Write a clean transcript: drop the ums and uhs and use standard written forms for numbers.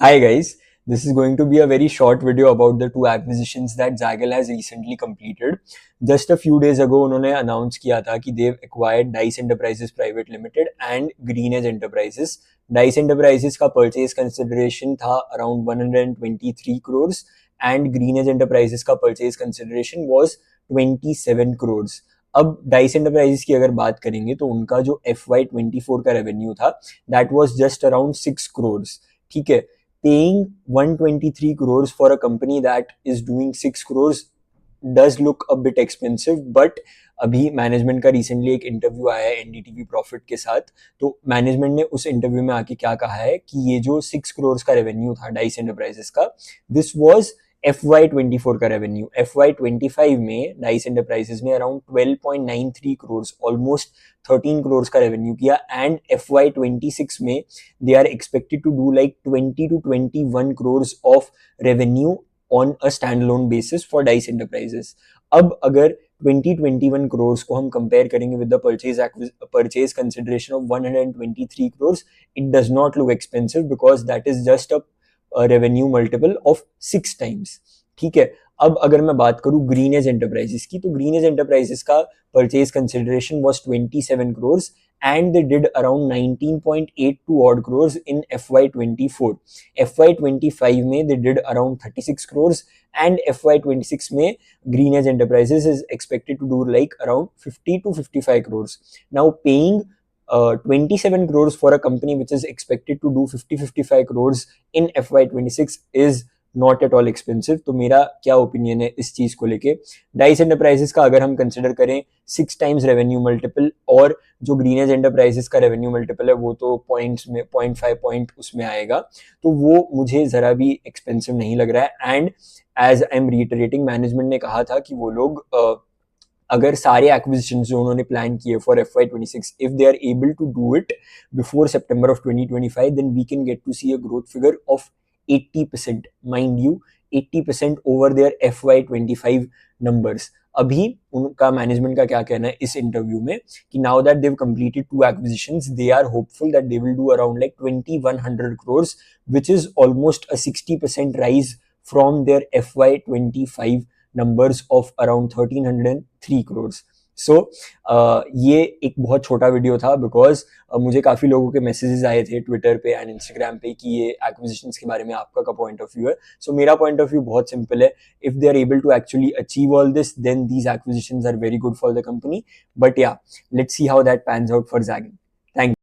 Hi guys, this is going to be a very short video about the two acquisitions that Zaggle has recently completed. Just a few days ago, उन्होंने announce किया था कि they've acquired Dice Enterprises Private Limited and Green Edge Enterprises. Dice Enterprises का purchase consideration था around 123 crores and Green Edge Enterprises का purchase consideration was 27 crores. अब dice enterprises की अगर बात करेंगे तो उनका जो FY24 का रेवेन्यू था that was just around 6 crores. ठीक है, paying 123 crores for a company that is doing 6 crores does look a bit expensive, but अभी मैनेजमेंट का रिसेंटली एक इंटरव्यू आया है एनडीटीवी प्रॉफिट के साथ, तो मैनेजमेंट ने उस इंटरव्यू में आके क्या कहा है कि ये जो 6 करोड़ का रेवेन्यू था डाइस एंटरप्राइजेस का, दिस वाज FY24 का रेवेन्यू. FY25 में डाइस एंटरप्राइजेस ने अराउंड 12.93 करोड़, ऑलमोस्ट 13 करोड़ का रेवेन्यू किया, एंड FY26 में they are expected to do like 20 to 21 crore of revenue on a standalone basis for Dice Enterprises. अब अगर 20-21 करोड़ को हम कंपेयर करेंगे with the purchase consideration of 123 crore, it does not look expensive because that is just a revenue multiple of 6 times. ठीक है, अब अगर मैं बात करूं ग्रीन एज एंटरप्राइजेस की, तो ग्रीन एज एंटरप्राइजेस का purchase consideration was 27 crores and they did around 19.82 odd crores in FY24. FY25 में they did around 36 crores and FY26 में Green Edge Enterprises is expected to do like around 50 to 55 crores. Now paying 27 crores for a company which is expected to do 50-55 crores in FY26 is not at all expensive. तो मेरा क्या opinion है इस चीज को लेके, dice Enterprises का अगर हम कंसिडर करें 6 times रेवेन्यू मल्टीपल, और जो ग्रीन एज एंटरप्राइजेस का रेवेन्यू मल्टीपल है वो तो पॉइंट्स में 0.5 पॉइंट उसमें आएगा, तो वो मुझे जरा भी एक्सपेंसिव नहीं लग रहा है. And as I am reiterating, management ने कहा था कि वो लोग अगर सारे एक्विजिशन जो उन्होंने प्लान किए for FY26, if they are able to do it before September of 2025, then we can get to see a growth figure of 80%, mind you 80% over their FY25 numbers. अभी उनका मैनेजमेंट का क्या कहना है इस इंटरव्यू में कि now that they've completed 2 acquisitions, they are hopeful that they will do around like 2100 crores, which is almost a 60% rise from their FY25 numbers of around 1303 crores. सो ये एक बहुत छोटा वीडियो था बिकॉज मुझे काफ़ी लोगों के मैसेजेस आए थे ट्विटर पे एंड इंस्टाग्राम पे कि ये एक्विजिशंस के बारे में आपका क्या पॉइंट ऑफ व्यू है. सो मेरा पॉइंट ऑफ व्यू बहुत सिंपल है. If they are able to actually achieve all this, then these acquisitions are very good for the company. But yeah, let's see how that pans out for Zaggle. Thank you.